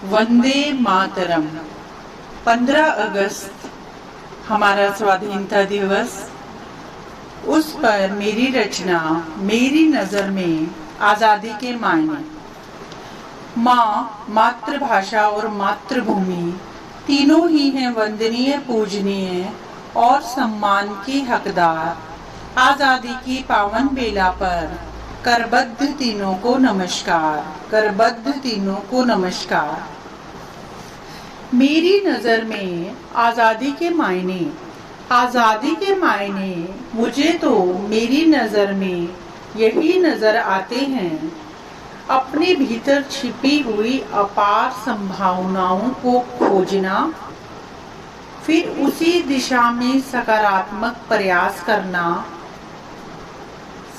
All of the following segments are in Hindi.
वंदे मातरम। 15 अगस्त हमारा स्वाधीनता दिवस। उस पर मेरी रचना मेरी नजर में आजादी के मायने। माँ, मातृभाषा और मातृभूमि तीनों ही हैं वंदनीय, पूजनीय और सम्मान की हकदार। आजादी की पावन बेला पर करबद्ध तीनों को नमस्कार, करबद्ध तीनों को नमस्कार। मेरी नजर में आजादी के मायने, आजादी के मायने मुझे तो मेरी नजर में यही नजर आते हैं। अपने भीतर छिपी हुई अपार संभावनाओं को खोजना, फिर उसी दिशा में सकारात्मक प्रयास करना,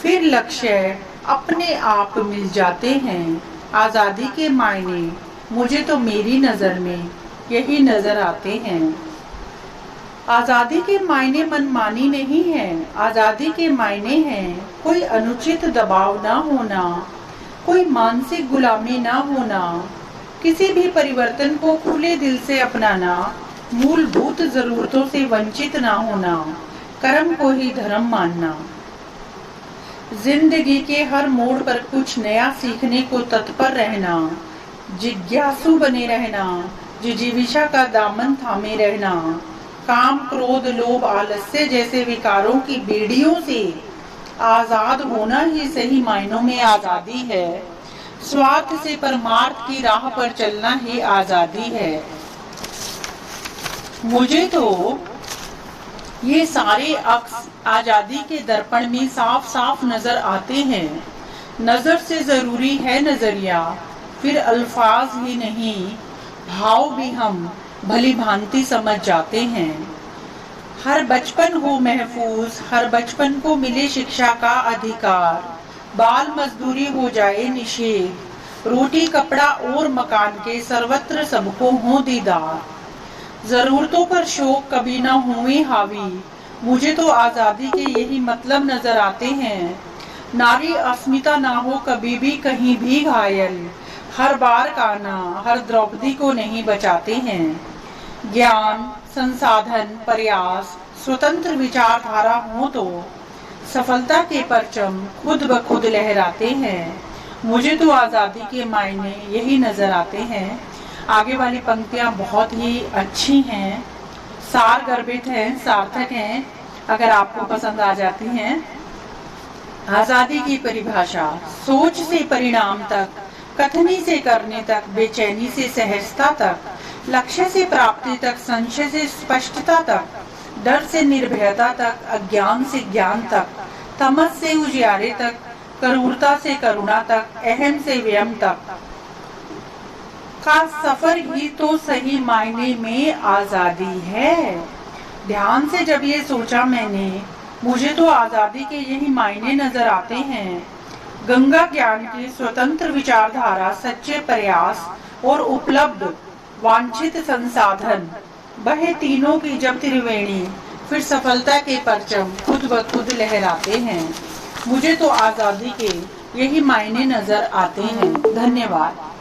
फिर लक्ष्य अपने आप मिल जाते हैं। आजादी के मायने मुझे तो मेरी नजर में यही नजर आते हैं। आजादी के मायने मनमानी नहीं है। आजादी के मायने हैं कोई अनुचित दबाव ना होना, कोई मानसिक गुलामी ना होना, किसी भी परिवर्तन को खुले दिल से अपनाना, मूलभूत जरूरतों से वंचित ना होना, कर्म को ही धर्म मानना, जिंदगी के हर मोड़ पर कुछ नया सीखने को तत्पर रहना, जिज्ञासु बने रहना, जिजीविषा का दामन थामे रहना, काम, क्रोध, लोभ, आलस्य जैसे विकारों की बेड़ियों से आजाद होना ही सही मायनों में आजादी है। स्वार्थ से परमार्थ की राह पर चलना ही आजादी है। मुझे तो ये सारे अक्स आजादी के दर्पण में साफ साफ नजर आते हैं। नजर से जरूरी है नजरिया, फिर अल्फाज ही नहीं भाव भी हम भली भांति समझ जाते हैं। हर बचपन हो महफूज, हर बचपन को मिले शिक्षा का अधिकार, बाल मजदूरी हो जाए निषेध, रोटी कपड़ा और मकान के सर्वत्र सबको हो दीदार, जरूरतों पर शौक कभी ना हुए हावी। मुझे तो आजादी के यही मतलब नजर आते हैं। नारी अस्मिता ना हो कभी भी कहीं भी घायल, हर बार काना हर द्रौपदी को नहीं बचाते हैं। ज्ञान, संसाधन, प्रयास, स्वतंत्र विचारधारा हो तो सफलता के परचम खुद ब खुद लहराते हैं। मुझे तो आजादी के मायने यही नजर आते हैं। आगे वाली पंक्तियां बहुत ही अच्छी हैं, सार गर्भित हैं, सार्थक हैं। अगर आपको पसंद आ जाती हैं। आजादी की परिभाषा सोच से परिणाम तक, कथनी से करने तक, बेचैनी से सहजता तक, लक्ष्य से प्राप्ति तक, संशय से स्पष्टता तक, डर से निर्भयता तक, अज्ञान से ज्ञान तक, तमस से उजियारे तक, क्रूरता से करुणा तक, अहम से व्यम तक का सफर ही तो सही मायने में आजादी है। ध्यान से जब ये सोचा मैंने, मुझे तो आजादी के यही मायने नजर आते हैं। गंगा ज्ञान की स्वतंत्र विचारधारा, सच्चे प्रयास और उपलब्ध वांछित संसाधन, वह तीनों की जब त्रिवेणी, फिर सफलता के परचम खुद ब खुद लहराते हैं। मुझे तो आजादी के यही मायने नजर आते हैं। धन्यवाद।